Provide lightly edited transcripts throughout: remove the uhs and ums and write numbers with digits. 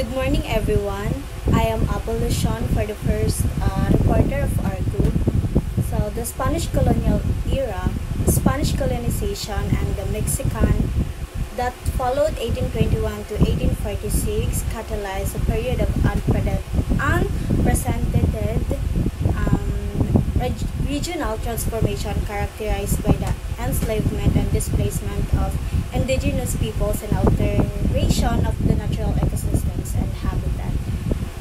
Good morning, everyone. I am Apolucion for the first reporter of our group. So, the Spanish colonial era, Spanish colonization, and the Mexican that followed 1821 to 1846 catalyzed a period of unprecedented regional transformation characterized by the enslavement and displacement of indigenous peoples and alteration of the natural ecosystems and habitat.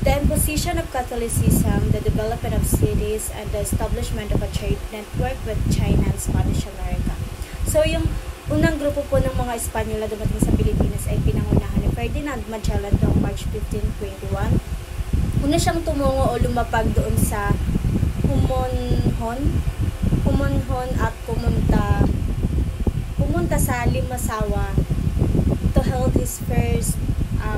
The imposition of Catholicism, the development of cities, and the establishment of a trade network with China and Spanish America. So, yung unang grupo po ng mga Espanyol na dumating sa Pilipinas ay pinangunahan ni Ferdinand Magellan noong March 1521. Una siyang tumungo o lumapag doon sa Humonhon at pumunta sa Limasawa to hold his first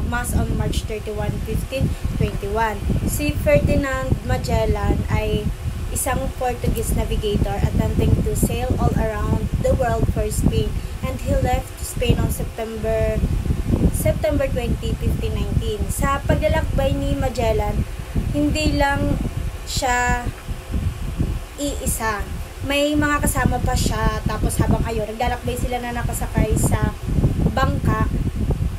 mass on March 31, 1521. Si Ferdinand Magellan ay isang Portuguese navigator attempting to sail all around the world for Spain, and he left Spain on September 20, 1519. Sa paglalakbay ni Magellan, hindi lang siya iisa. May mga kasama pa siya, tapos habang naglalakbay sila na nakasakay sa bangka,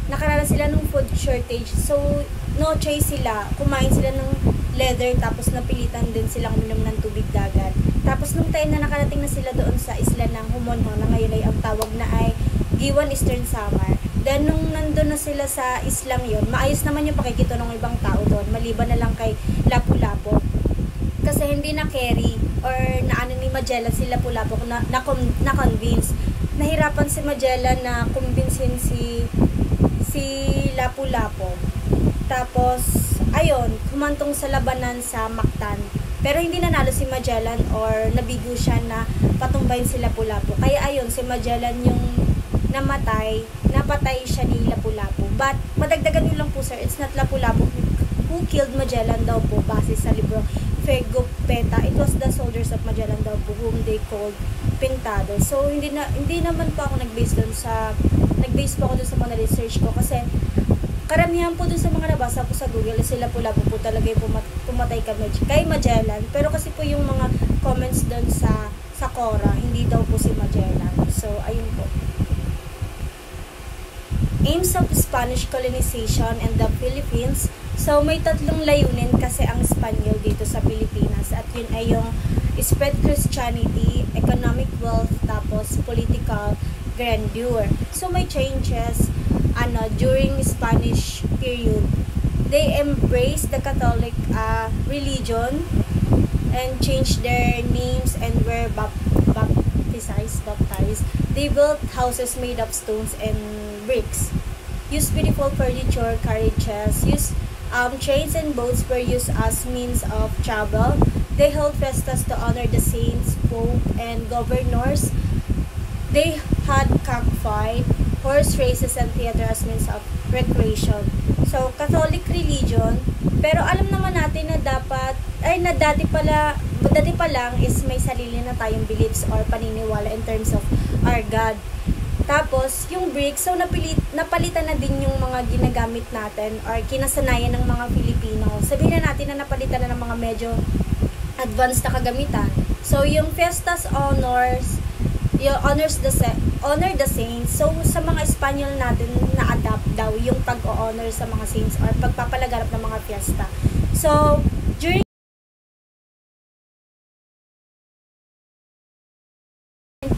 nakaranas sila ng food shortage. So, no choice sila. Kumain sila ng leather, tapos napilitan din silang uminom ng tubig dagat. Tapos nung time na nakarating na sila doon sa isla ng Humonhon, na ngayon ay ang tawag na ay Giwan Eastern Samar. Then, nung nandun na sila sa islang yon, maayos naman yung pakikito ng ibang tao doon, maliban na lang kay Lapu-Lapu. Kasi hindi na carry or naano ni Magellan si Lapu-Lapu na convince. Nahirapan si Magellan na kumbinsin si Lapu-Lapu. Tapos humantong sa labanan sa Mactan. Pero hindi nanalo si Magellan or nabigo siya na patumbayin si Lapu-Lapu. Kaya si Magellan yung napatay siya ni Lapu-Lapu. But madagdagan niyo lang po, sir, it's not Lapu-Lapu who killed Magellan daw po, base sa libro Fego Peta. It was the soldiers of Magellan daw po whom they called Pintado. So hindi naman po ako nag-base po ako dun sa mga research ko, kasi karamihan po dun sa mga nabasa po sa Google si Lapu-Lapu po talaga yung pumatay kay Magellan. Pero kasi po yung mga comments dun sa Quora, hindi daw po si Magellan. So ayun po. Aims of Spanish colonization in the Philippines. So, may tatlong layunin kasi ang Espanyol dito sa Pilipinas. At yun ay yung spread Christianity, economic wealth, tapos political grandeur. So, may changes during Spanish period. They embraced the Catholic religion and changed their names and were baptized. They built houses made of stones and bricks. Used beautiful furniture, carriages. Trains and boats were used as means of travel. They held festas to honor the saints, pope, and governors. They had cockfight, horse races, and theater as means of recreation. So, Catholic religion. Pero alam naman natin na dati pa lang is may sarili na tayong beliefs or paniniwala in terms of our God. Tapos, yung bricks, so napalitan na din yung mga ginagamit natin or kinasanayan ng mga Filipino. Sabihin na natin na napalitan na ng mga medyo advanced na kagamitan. So, yung festas honor the saints. So, sa mga Espanyol natin, na-adapt daw yung pag-honor sa mga saints or pagpapalaganap ng mga fiesta. So, during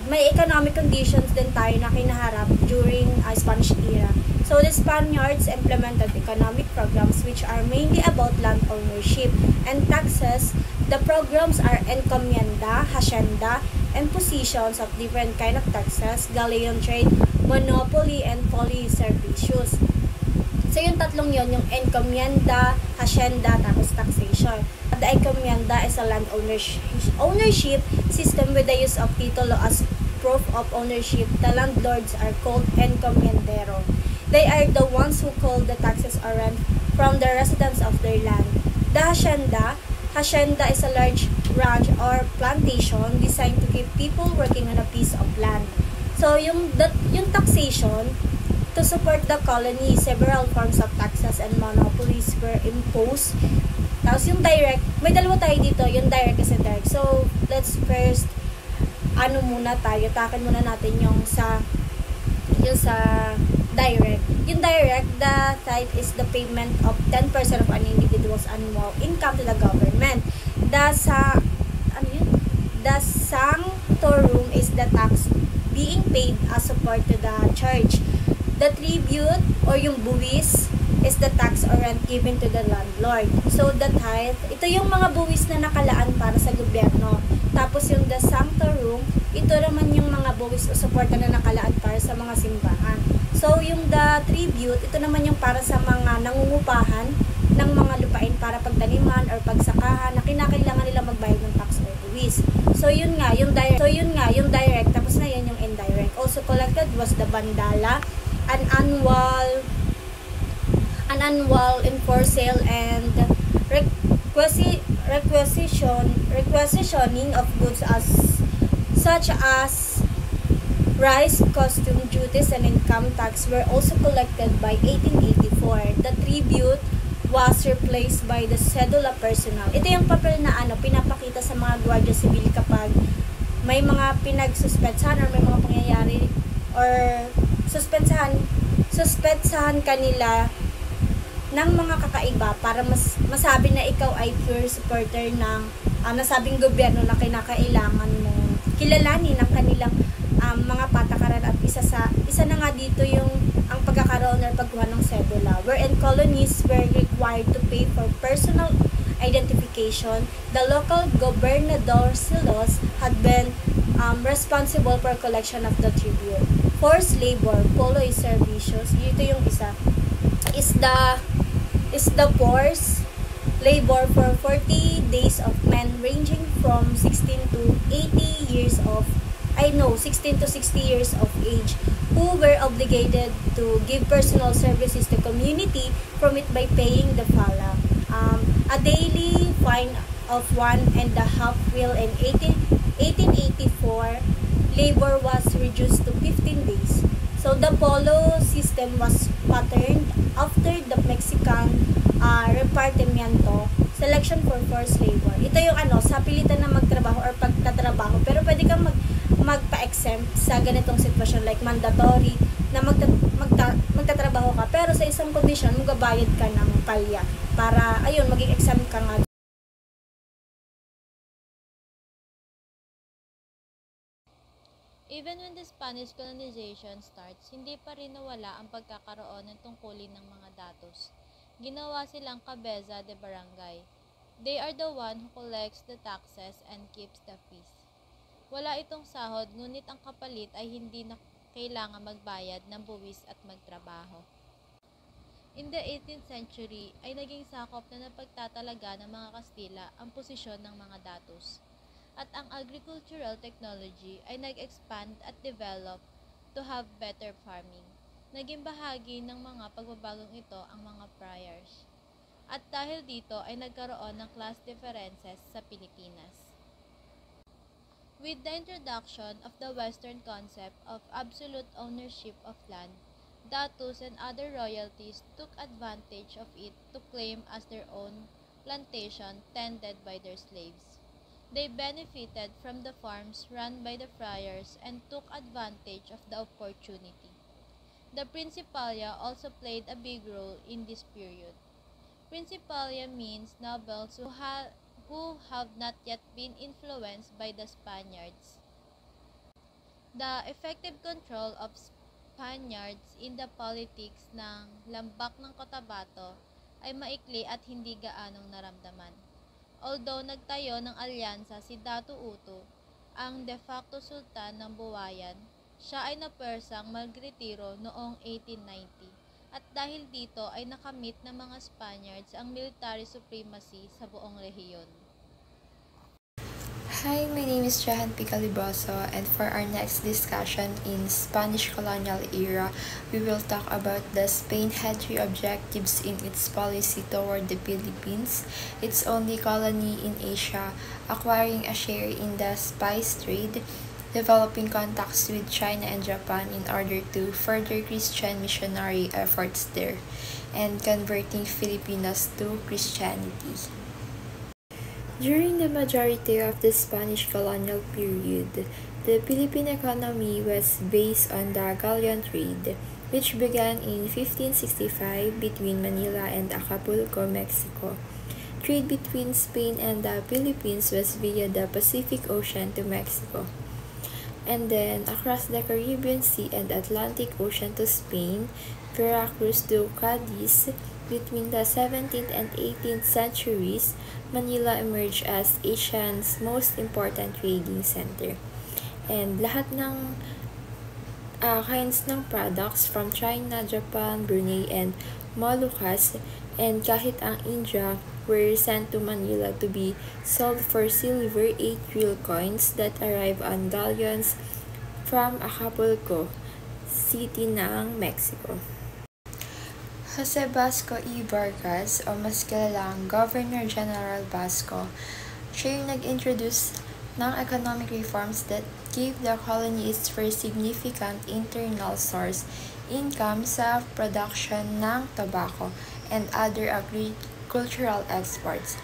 may economic conditions din tayo na kinaharap during Spanish era. So, the Spaniards implemented economic programs which are mainly about land ownership and taxes. The programs are encomienda, hacienda, and positions of different kind of taxes, galleon trade, monopoly, and folly servicios. So, yung tatlong yon, yung encomienda, hacienda, tapos taxation. The encomienda is a land ownership system with the use of titulo as proof of ownership. The landlords are called encomiendero. They are the ones who collect the taxes or rent from the residents of their land. The hacienda is a large ranch or plantation designed to keep people working on a piece of land. So, yung taxation, To support the colony, several forms of taxes and monopolies were imposed. Tapos yung direct, may dalawa tayo dito, yung direct kasi direct. So, let's first, takin muna natin yung sa direct. Yung direct, the type is the payment of 10% of an individual's annual income to the government. The sanctorum is the tax being paid as support to the church. The tribute or yung buwis is the tax or rent given to the landlord. So the tithe, ito yung mga buwis na nakalaan para sa gobyerno. Tapos yung the sanctorum, ito naman yung mga buwis o suporta na nakalaan para sa mga simbahan. So yung the tribute, ito naman yung para sa mga nangungupahan ng mga lupain para pagtaniman or pagsakahan na kinakailangan nila magbayad ng tax or buwis. So yun nga, yung direct, tapos na yan yung indirect. Also collected was the bandala, an annual enforced sale and requisitioning of goods such as rice, costume duties, and income tax were also collected by 1884. The tribute was replaced by the cedula personal. Ito yung papel na pinapakita sa mga Guardia Civil kapag may mga pinagsuspensahan or may mga pangyayari or suspensahan kanila ng mga kakaiba para masabi na ikaw ay pure supporter ng nasabing gobyerno na kinakailangan mo kilalanin ang kanilang mga patakaran. At isa na nga dito yung ang pagkakaroon or pagkuha ng cedula, wherein colonies were required to pay for personal identification. The local gobernadorcillos had been responsible for collection of the tribute. Forced labor, polo servicios, ito yung isa, is the forced labor for 40 days of men ranging from 16 to 60 years of age, who were obligated to give personal services to community from it by paying the fala. A daily fine of 1.5 wheel in 1884, labor was reduced to 15 days. So the polo system was patterned after the Mexican repartimiento, selection for forced labor. Ito yung sa pilitan na magtrabaho or pagtatrabaho, pero pwede kang magpa-exempt sa ganitong sitwasyon, like mandatory na magtatrabaho ka, pero sa isang condition magabayad ka ng palya para maging exempt ka nga. Even when the Spanish colonization starts, hindi pa rin nawala ang pagkakaroon ng tungkulin ng mga datos. Ginawa silang cabeza de barangay. They are the one who collects the taxes and keeps the fees. Wala itong sahod, ngunit ang kapalit ay hindi na kailangan magbayad ng buwis at magtrabaho. In the 18th century, ay naging sakop na napagtatalaga ng mga Kastila ang posisyon ng mga datos. At ang agricultural technology ay nag-expand at develop to have better farming. Naging bahagi ng mga pagbabagong ito ang mga friars. At dahil dito ay nagkaroon ng class differences sa Pilipinas. With the introduction of the Western concept of absolute ownership of land, datos and other royalties took advantage of it to claim as their own plantation tended by their slaves. They benefited from the farms run by the friars and took advantage of the opportunity. The Principalia also played a big role in this period. Principalia means nobles who have not yet been influenced by the Spaniards. The effective control of Spaniards in the politics ng Lambak ng Cotabato ay maikli at hindi gaanong naramdaman. Although nagtayo ng alyansa si Datu Utu, ang de facto sultan ng Buwayan, siya ay napersang magretiro noong 1890 at dahil dito ay nakamit ng mga Spaniards ang military supremacy sa buong rehiyon. Hi, my name is Jahan Picalibroso, and for our next discussion in Spanish colonial era, we will talk about the Spain had three objectives in its policy toward the Philippines, its only colony in Asia, acquiring a share in the spice trade, developing contacts with China and Japan in order to further Christian missionary efforts there, and converting Filipinos to Christianity. During the majority of the Spanish colonial period, the Philippine economy was based on the galleon trade, which began in 1565 between Manila and Acapulco, Mexico. Trade between Spain and the Philippines was via the Pacific Ocean to Mexico, and then across the Caribbean Sea and Atlantic Ocean to Spain, Veracruz to Cadiz. Between the 17th and 18th centuries, Manila emerged as Asia's most important trading center. And lahat ng kinds ng products from China, Japan, Brunei, and Moluccas, and kahit ang India, were sent to Manila to be sold for silver 8 real coins that arrived on galleons from Acapulco, city ng Mexico. Jose Basco E. Vargas, o mas kilalang Governor General Basco, siya yung nag-introduce ng economic reforms that gave the colony its first significant internal source income sa production ng tobacco and other agricultural exports.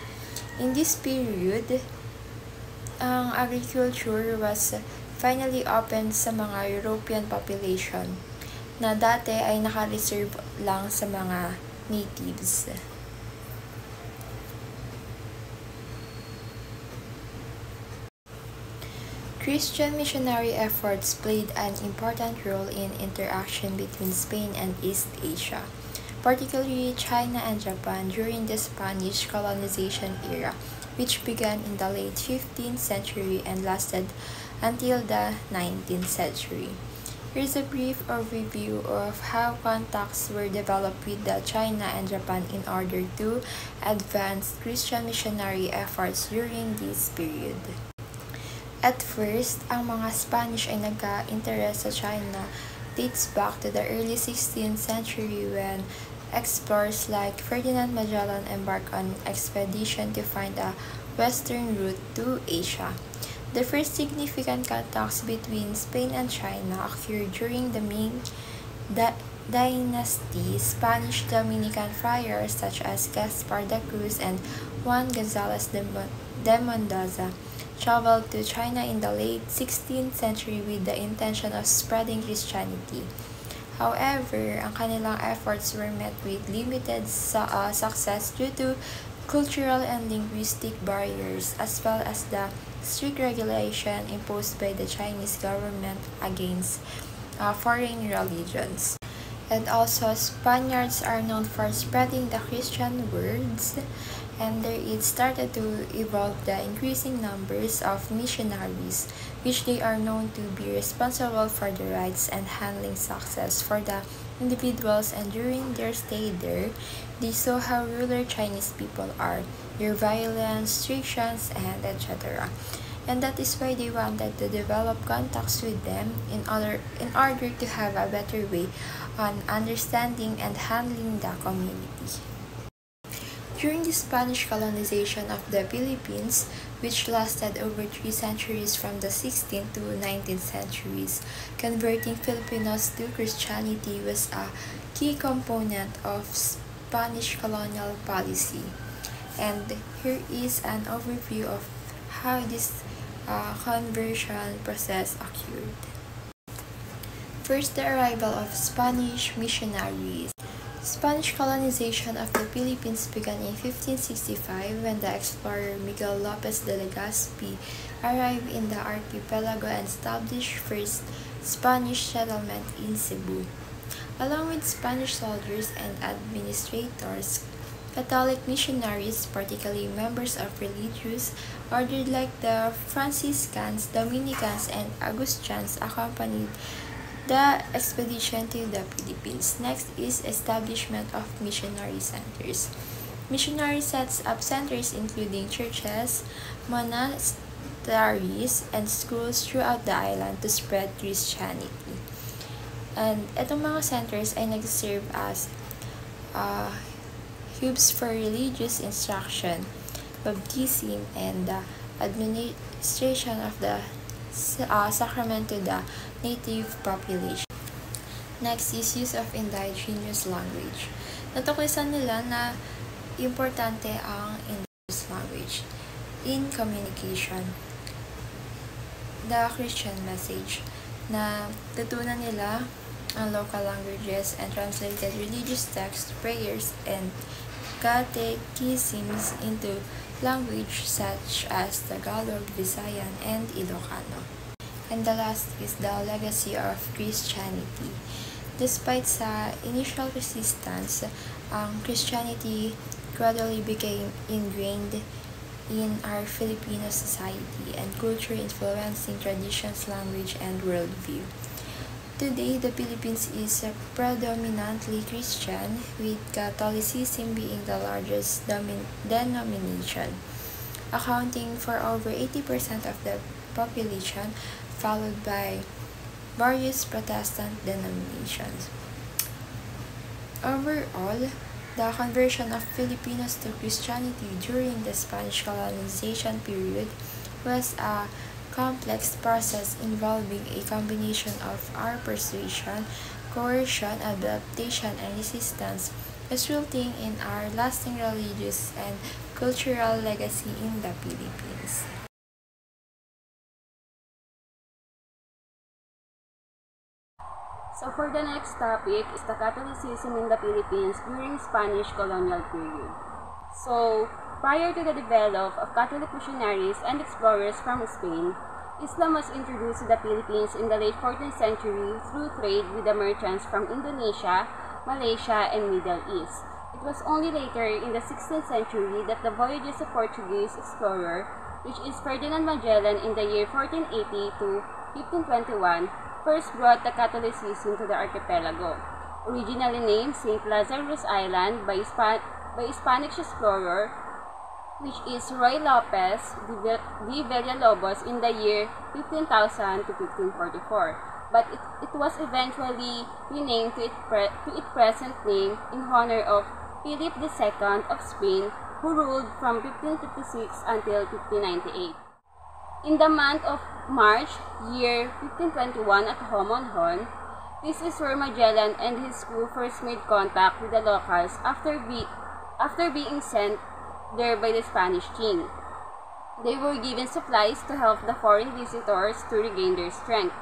In this period, ang agriculture was finally opened sa mga European population na dati ay naka-reserve lang sa mga natives. Christian missionary efforts played an important role in interaction between Spain and East Asia, particularly China and Japan during the Spanish colonization era, which began in the late 15th century and lasted until the 19th century. Here's a brief overview of how contacts were developed with China and Japan in order to advance Christian missionary efforts during this period. At first, ang mga Spanish ay nagka-interest sa China dates back to the early 16th century when explorers like Ferdinand Magellan embarked on expedition to find a western route to Asia. The first significant contacts between Spain and China occurred during the Ming Dynasty. Spanish Dominican friars such as Gaspar de Cruz and Juan Gonzalez de Mendoza traveled to China in the late 16th century with the intention of spreading Christianity. However, ang kanilang efforts were met with limited success due to cultural and linguistic barriers, as well as the strict regulation imposed by the Chinese government against foreign religions. And also, Spaniards are known for spreading the Christian words, and there it started to evolve the increasing numbers of missionaries, which they are known to be responsible for the rights and handling success for the individuals, and during their stay there, they saw how ruler Chinese people are, their violence, restrictions, and etc. And that is why they wanted to develop contacts with them in order to have a better way on understanding and handling the community. During the Spanish colonization of the Philippines, which lasted over 3 centuries from the 16th to 19th centuries, converting Filipinos to Christianity was a key component of Spanish colonial policy. And here is an overview of how this conversion process occurred. First, the arrival of Spanish missionaries. Spanish colonization of the Philippines began in 1565 when the explorer Miguel Lopez de Legazpi arrived in the archipelago and established first Spanish settlement in Cebu. Along with Spanish soldiers and administrators, Catholic missionaries, particularly members of religious orders like the Franciscans, Dominicans, and Augustinians, accompanied the expedition to the Philippines. Next is establishment of missionary centers. Missionaries sets up centers including churches, monasteries, and schools throughout the island to spread Christianity. And itong mga centers ay nag-serve as hubs for religious instruction, baptism, and the administration of the sacrament to the native population. Next is use of indigenous language. Natuklasan nila na importante ang indigenous language in communication. The Christian message na tutunan nila ang local languages and translated religious texts, prayers, and catechisms into language such as Tagalog, Visayan, and Ilocano. And the last is the legacy of Christianity. Despite sa initial resistance, Christianity gradually became ingrained in our Filipino society and culture, influencing traditions, language, and worldview. Today, the Philippines is predominantly Christian, with Catholicism being the largest denomination, accounting for over 80% of the population, followed by various Protestant denominations. Overall, the conversion of Filipinos to Christianity during the Spanish colonization period was a complex process involving a combination of our persuasion, coercion, adaptation, and resistance, resulting in our lasting religious and cultural legacy in the Philippines. So for the next topic is the Catholicism in the Philippines during Spanish colonial period. So, prior to the development of Catholic missionaries and explorers from Spain, Islam was introduced to the Philippines in the late 14th century through trade with the merchants from Indonesia, Malaysia, and Middle East. It was only later in the 16th century that the voyages of Portuguese explorer, which is Ferdinand Magellan in the year 1480 to 1521, first brought the Catholicism to the archipelago. Originally named St. Lazarus Island by Spanish explorer, which is Roy Lopez de Villalobos in the year 15,000 to 1544, but it was eventually renamed to its present name in honor of Philip II of Spain, who ruled from 1556 until 1598. In the month of March, year 1521 at Homonhon, this is where Magellan and his crew first made contact with the locals after being sent there by the Spanish king. They were given supplies to help the foreign visitors to regain their strength.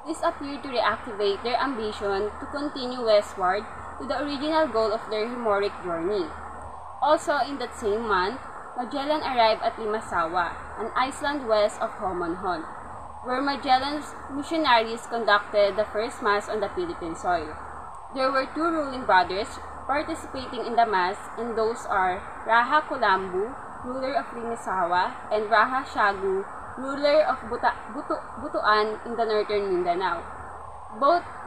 This appeared to reactivate their ambition to continue westward to the original goal of their heroic journey. Also in that same month, Magellan arrived at Limasawa, an island west of Homonhon, where Magellan's missionaries conducted the first mass on the Philippine soil. There were two ruling brothers participating in the mass, and those are Raha Kulambu, ruler of Limasawa, and Raha Shagu, ruler of Butuan in the northern Mindanao.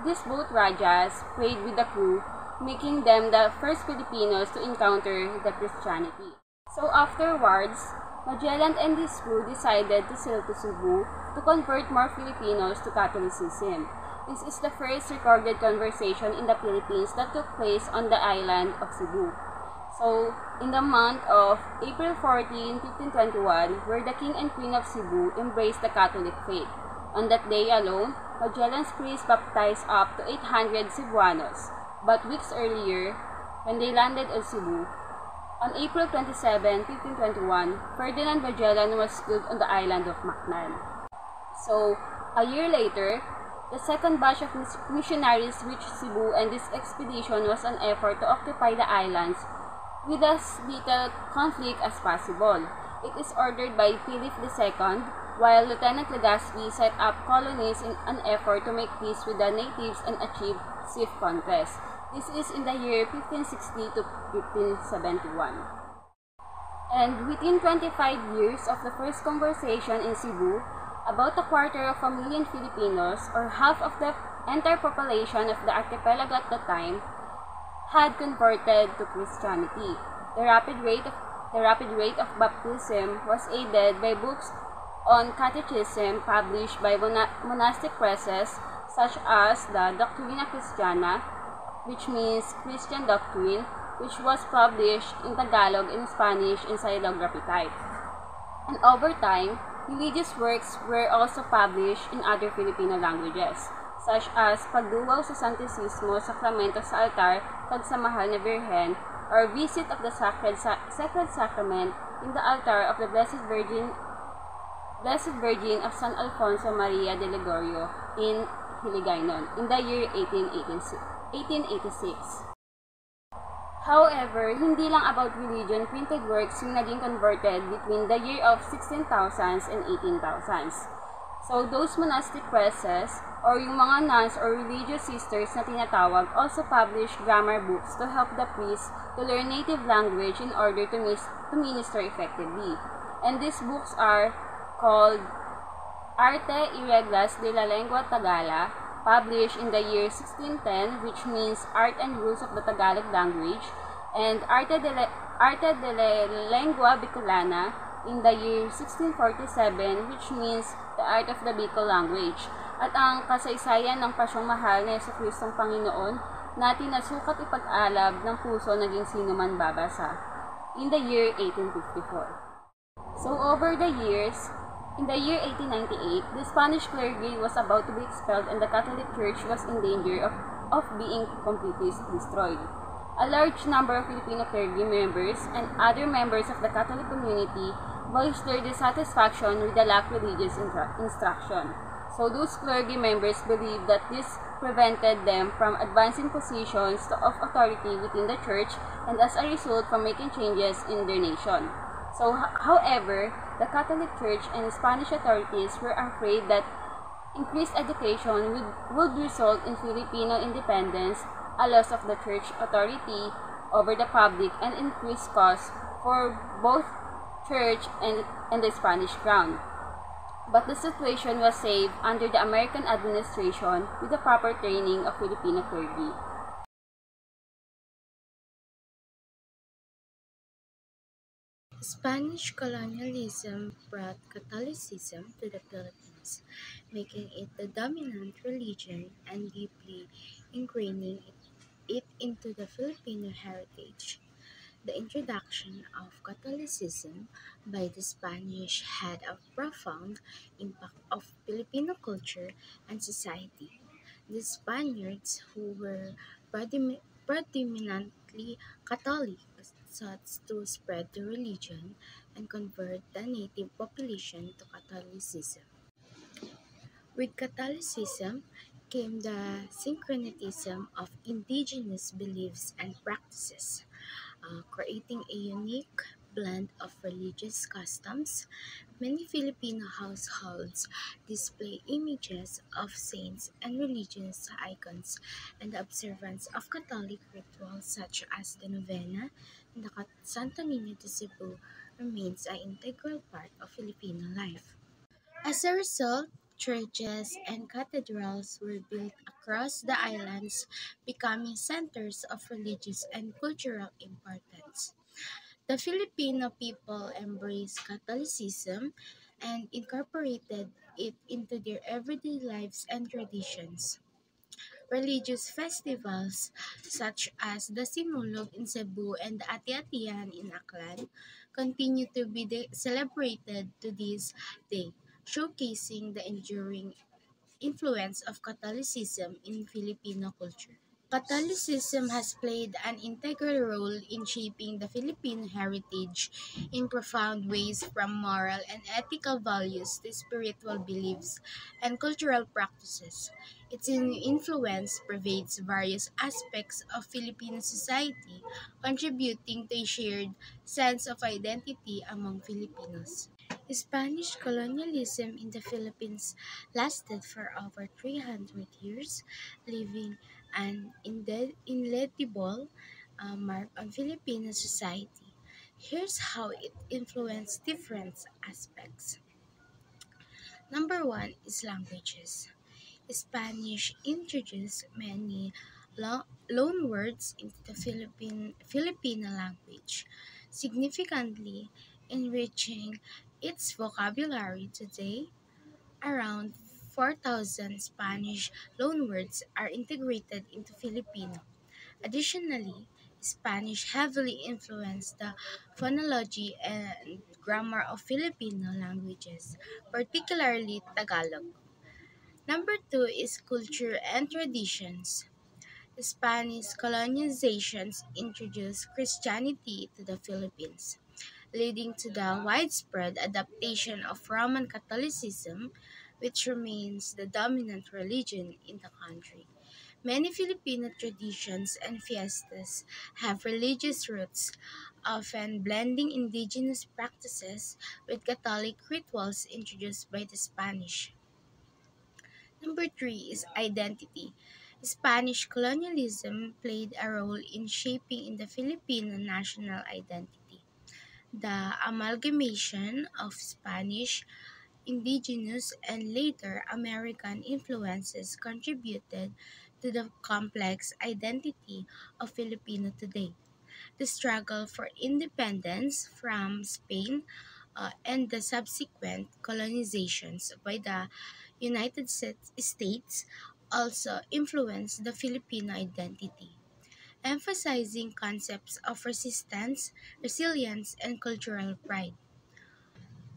These both Rajas prayed with the crew, making them the first Filipinos to encounter the Christianity. So afterwards, Magellan and his crew decided to sail to Cebu to convert more Filipinos to Catholicism. This is the first recorded conversation in the Philippines that took place on the island of Cebu. So, in the month of April 14, 1521, where the King and Queen of Cebu embraced the Catholic faith. On that day alone, Magellan's priests baptized up to 800 Cebuanos. But weeks earlier, when they landed at Cebu, on April 27, 1521, Ferdinand Magellan was killed on the island of Macnan. So, a year later, the second batch of missionaries reached Cebu, and this expedition was an effort to occupy the islands with as little conflict as possible. It is ordered by Philip II, while Lieutenant Legazpi set up colonies in an effort to make peace with the natives and achieve swift conquest. This is in the year 1560 to 1571. And within 25 years of the first conversation in Cebu, about 250,000 Filipinos, or half of the entire population of the archipelago at the time, had converted to Christianity. The rapid rate of baptism was aided by books on catechism published by monastic presses such as the Doctrina Christiana, which means Christian doctrine, which was published in Tagalog and Spanish in xylography type. And over time, religious works were also published in other Filipino languages, such as Pagduwaw sa Santisimo, Sakramento sa Altar, kag sa Mahal na Birhen, or Visit of the Sacred Sacrament in the Altar of the Blessed Virgin of San Alfonso Maria de Ligorio in Hiligaynon in the year 1886. However, hindi lang about religion printed works yung naging converted between the year of 16,000s and 18,000s. So, those monastic presses, or yung mga nuns or religious sisters na tinatawag, also publish grammar books to help the priests to learn native language in order to minister effectively. And these books are called Arte y Reglas de la Lengua Tagala, published in the year 1610, which means Art and Rules of the Tagalog Language, and Arte de la Lengua Bicolana in the year 1647, which means The Art of the Bicol Language, at ang kasaysayan ng pasyong mahal na Jesucristong Panginoon na tinasukat ipag-alab ng puso naging sino man babasa, in the year 1854. So over the years, in the year 1898, the Spanish clergy was about to be expelled and the Catholic Church was in danger of being completely destroyed. A large number of Filipino clergy members and other members of the Catholic community voiced their dissatisfaction with the lack of religious instruction. So those clergy members believed that this prevented them from advancing positions of authority within the church and as a result from making changes in their nation. So, however, the Catholic Church and Spanish authorities were afraid that increased education would result in Filipino independence, a loss of the church authority over the public, and increased costs for both church and the Spanish crown. But the situation was saved under the American administration with the proper training of Filipino clergy. Spanish colonialism brought Catholicism to the Philippines, making it the dominant religion and deeply ingraining it into the Filipino heritage. The introduction of Catholicism by the Spanish had a profound impact on Filipino culture and society. The Spaniards, who were predominantly Catholic, sought to spread the religion and convert the native population to Catholicism. With Catholicism came the syncretism of indigenous beliefs and practices, creating a unique blend of religious customs. Many Filipino households display images of saints and religious icons, and the observance of Catholic rituals such as the Novena and the Santo Niño de Cebu remains an integral part of Filipino life. As a result, churches and cathedrals were built across the islands, becoming centers of religious and cultural importance. The Filipino people embraced Catholicism and incorporated it into their everyday lives and traditions. Religious festivals such as the Sinulog in Cebu and the Ati-Atian in Aklan continue to be celebrated to this day, showcasing the enduring influence of Catholicism in Filipino culture. Catholicism has played an integral role in shaping the Filipino heritage in profound ways, from moral and ethical values to spiritual beliefs and cultural practices. Its influence pervades various aspects of Filipino society, contributing to a shared sense of identity among Filipinos. Spanish colonialism in the Philippines lasted for over 300 years, leaving an indelible mark on Filipino society. Here's how it influenced different aspects. Number one is languages. Spanish introduced many loanwords into the Filipino language, significantly enriching its vocabulary. Today, around 4,000 Spanish loanwords are integrated into Filipino. Additionally, Spanish heavily influenced the phonology and grammar of Filipino languages, particularly Tagalog. Number two is culture and traditions. Spanish colonizations introduced Christianity to the Philippines, leading to the widespread adaptation of Roman Catholicism, which remains the dominant religion in the country. Many Filipino traditions and fiestas have religious roots, often blending indigenous practices with Catholic rituals introduced by the Spanish. Number three is identity. Spanish colonialism played a role in shaping the Filipino national identity. The amalgamation of Spanish, indigenous, and later American influences contributed to the complex identity of Filipino today. The struggle for independence from Spain and the subsequent colonizations by the States also influenced the Filipino identity, emphasizing concepts of resistance, resilience, and cultural pride.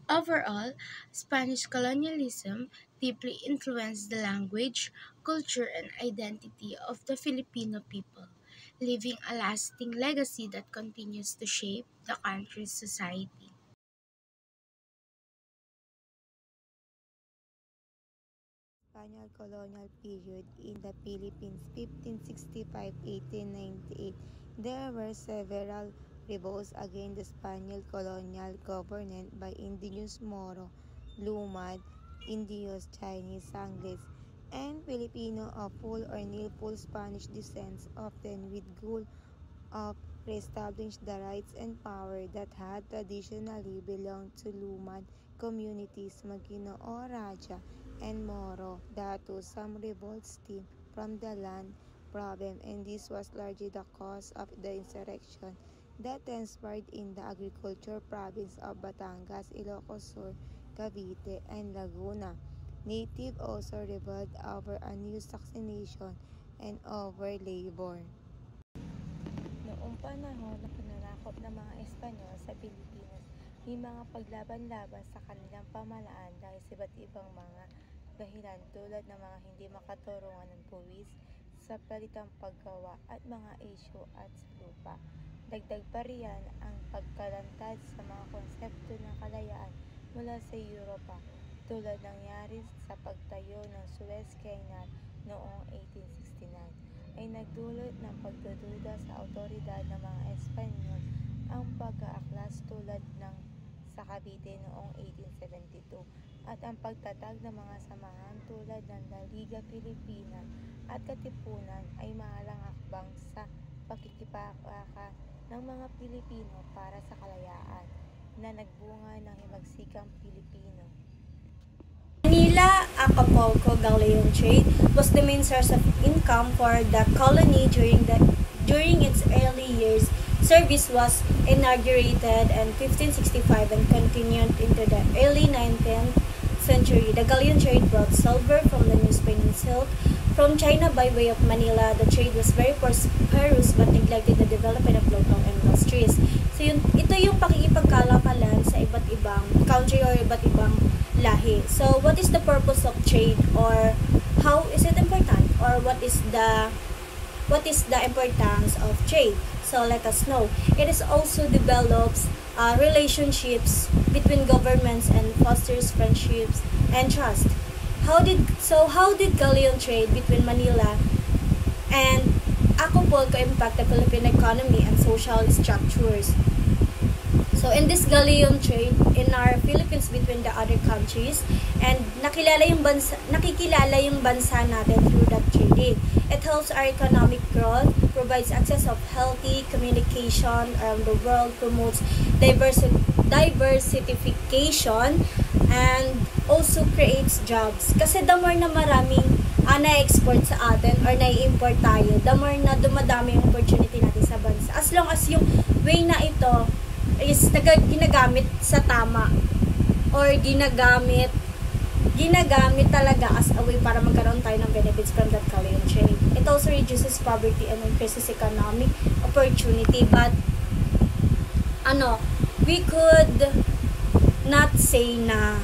Overall, Spanish colonialism deeply influenced the language, culture, and identity of the Filipino people, leaving a lasting legacy that continues to shape the country's society. Spanish colonial period in the Philippines 1565-1898. There were several revolts against the Spanish colonial government by indigenous Moro, Lumad, Indios, Chinese, Sangles, and Filipino of full or near full Spanish descent, often with goal of reestablishing the rights and power that had traditionally belonged to Lumad communities, Maguinoo, Raja, and Moro. Datu, some revolts stemmed from the land problem, and this was largely the cause of the insurrection that transpired in the agriculture province of Batangas, Ilocos Sur, Cavite, and Laguna. Native also revolted over a new taxation and over labor. Noong panahon ng pananakop ng mga Espanyol sa Pilipinas, may mga paglaban-laban sa kanilang pamahalaan dahil sa iba't ibang mga dahilan tulad ng mga hindi makaturungan ng buwis sa palitang paggawa at mga isyu at sa lupa. Dagdag pa riyan ang pagkalantad sa mga konsepto ng kalayaan mula sa Europa, tulad nangyari sa pagtayo ng Suez Canal noong 1869, ay nagdulot ng pagdududa sa awtoridad ng mga Espanyol ang pag-aaklas tulad ng sa Cavite noong 1872 at ang pagtatag ng mga samahan tulad ng La Liga Filipina at Katipunan ay mahalang hakbang sa pakikipaka ng mga Pilipino para sa kalayaan na nagbunga ng himagsikang Pilipino. Manila Acapulco galleon trade was the main source of income for the colony during its early years. Service was inaugurated in 1565 and continued into the early 19th century. The galleon trade brought silver from the New Spain and silk from China by way of Manila. The trade was very prosperous but neglected the development of local industries. So ito yung pakikipagkalakalan sa iba't ibang country or iba't ibang lahi. So what is the purpose of trade, or how is it important, or what is the importance of trade? So let us know. It is also develops relationships between governments and fosters friendships and trust. How did galleon trade between Manila and Acapulco impact the Philippine economy and social structures? So in this galleon trade in our Philippines between the other countries, and nakikilala yung bansa natin through that trading. It helps our economic growth, provides access of healthy communication around the world, promotes diversification, and also creates jobs. Kasi the more na maraming na-export sa atin or na-import tayo, the more na dumadami yung opportunity natin sa bansa. As long as yung way na ito is ginagamit sa tama or ginagamit talaga as a way para magkaroon tayo ng benefits from that galleon trade. It also reduces poverty and increases economic opportunity. But we could not say na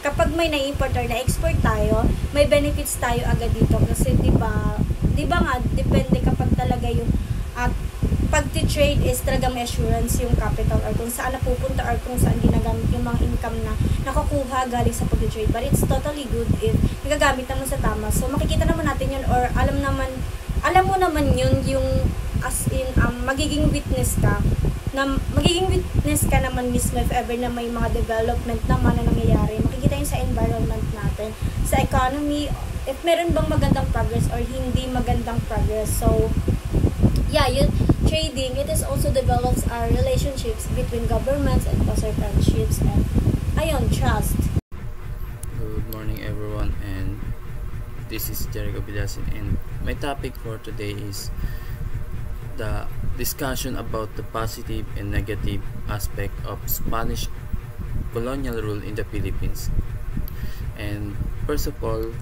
kapag may na-import or na-export tayo, may benefits tayo agad dito kasi 'di ba nga depende kapag talaga yung pag-trade is talaga may assurance yung capital or kung saan napupunta or kung saan ginagamit yung mga income na nakukuha galing sa pag-trade. But it's totally good if nagagamit naman sa tama. So makikita naman natin yun or alam mo naman yun yung as in magiging witness ka naman mismo if ever na may mga development naman na nangyayari. Makikita yun sa environment natin, sa economy, if meron bang magandang progress or hindi magandang progress. So, yeah, yun, trading, it is also develops our relationships between governments and also friendships and, trust. Good morning everyone, and this is Jericho Bilasin, and my topic for today is the discussion about the positive and negative aspect of Spanish colonial rule in the Philippines. And first of all,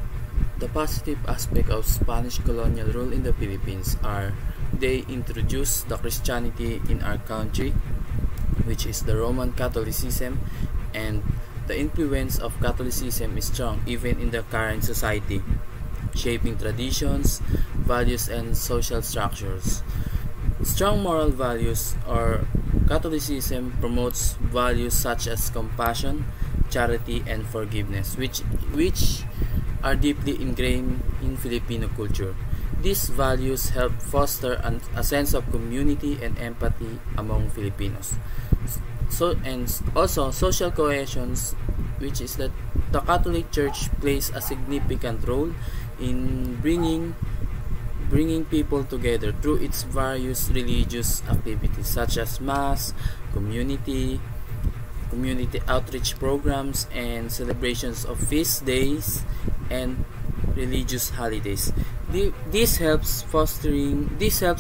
the positive aspect of Spanish colonial rule in the Philippines are they introduced the Christianity in our country, which is the Roman Catholicism, and the influence of Catholicism is strong even in the current society, shaping traditions, values, and social structures. Strong moral values or Catholicism promotes values such as compassion, charity, and forgiveness, which are deeply ingrained in Filipino culture. These values help foster a sense of community and empathy among Filipinos. And also social cohesion, which is that the Catholic Church plays a significant role in bringing people together through its various religious activities such as mass, community outreach programs, and celebrations of feast days and religious holidays. This helps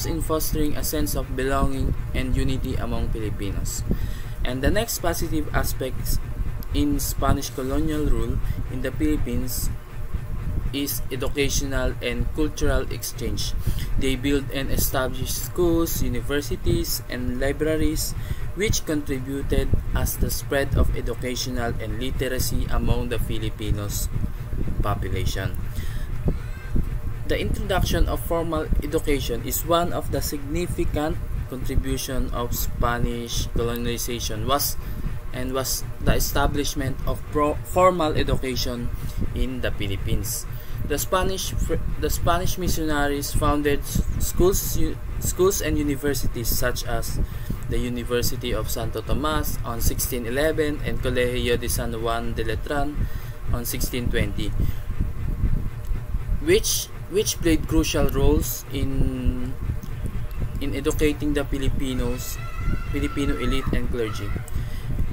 in fostering a sense of belonging and unity among Filipinos. And the next positive aspects in Spanish colonial rule in the Philippines is educational and cultural exchange. They built and established schools, universities, and libraries, which contributed as the spread of educational and literacy among the Filipinos population. The introduction of formal education is one of the significant contribution of Spanish colonization was the establishment of formal education in the Philippines. The Spanish missionaries founded schools and universities such as the University of Santo Tomas on 1611 and Colegio de San Juan de Letran on 1620, which played crucial roles in educating the Filipino elite and clergy.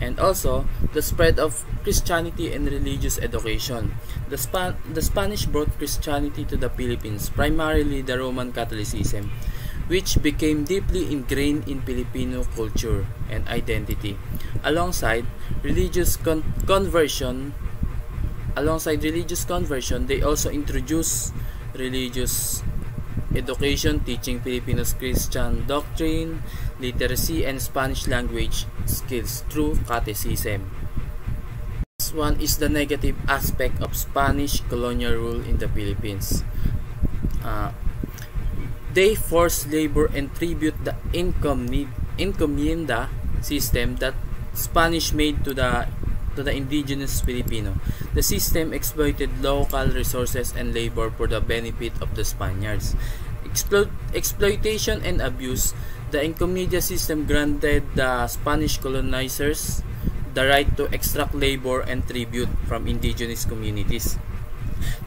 And also the spread of Christianity and religious education. The Spanish brought Christianity to the Philippines, primarily the Roman Catholicism, which became deeply ingrained in Filipino culture and identity. Alongside religious conversion, they also introduced religious education, teaching Filipinos Christian doctrine, literacy, and Spanish language skills through catechism. This one is the negative aspect of Spanish colonial rule in the Philippines. They forced labor and tribute the encomienda system that Spanish made to the indigenous Filipino. The system exploited local resources and labor for the benefit of the Spaniards. Exploitation and abuse. The encomienda system granted the Spanish colonizers the right to extract labor and tribute from indigenous communities.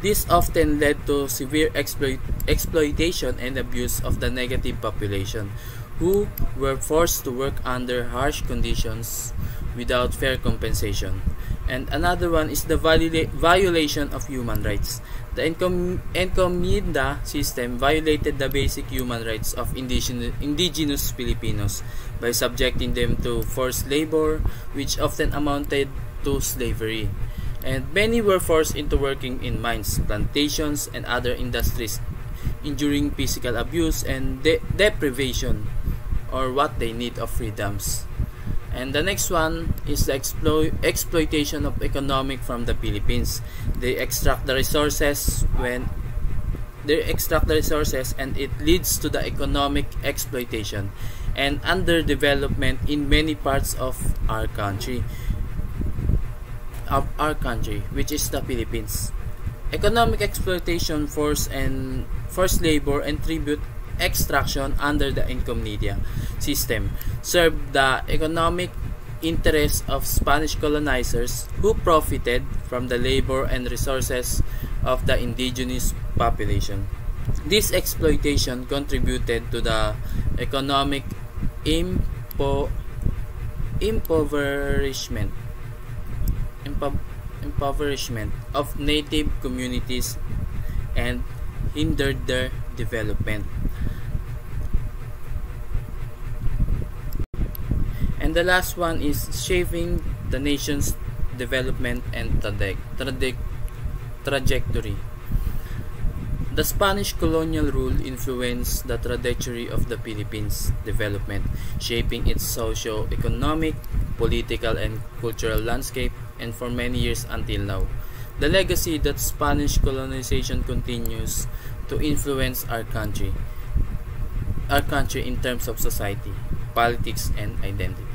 This often led to severe exploitation and abuse of the native population, who were forced to work under harsh conditions without fair compensation. And another one is the violation of human rights. The encomienda system violated the basic human rights of indigenous Filipinos by subjecting them to forced labor, which often amounted to slavery. And many were forced into working in mines, plantations, and other industries enduring physical abuse and deprivation, or what they need of freedoms. And the next one is the exploitation of economic from the Philippines. They extract the resources and it leads to the economic exploitation and underdevelopment in many parts of our country, which is the Philippines. Economic exploitation, forced labor, and tribute extraction under the Encomienda system served the economic interests of Spanish colonizers who profited from the labor and resources of the indigenous population. This exploitation contributed to the economic impoverishment of native communities and hindered their development. And the last one is shaping the nation's development and trajectory. The Spanish colonial rule influenced the trajectory of the Philippines' development, shaping its socio-economic, political, and cultural landscape, and for many years until now. The legacy that Spanish colonization continues to influence our country in terms of society, politics, and identity.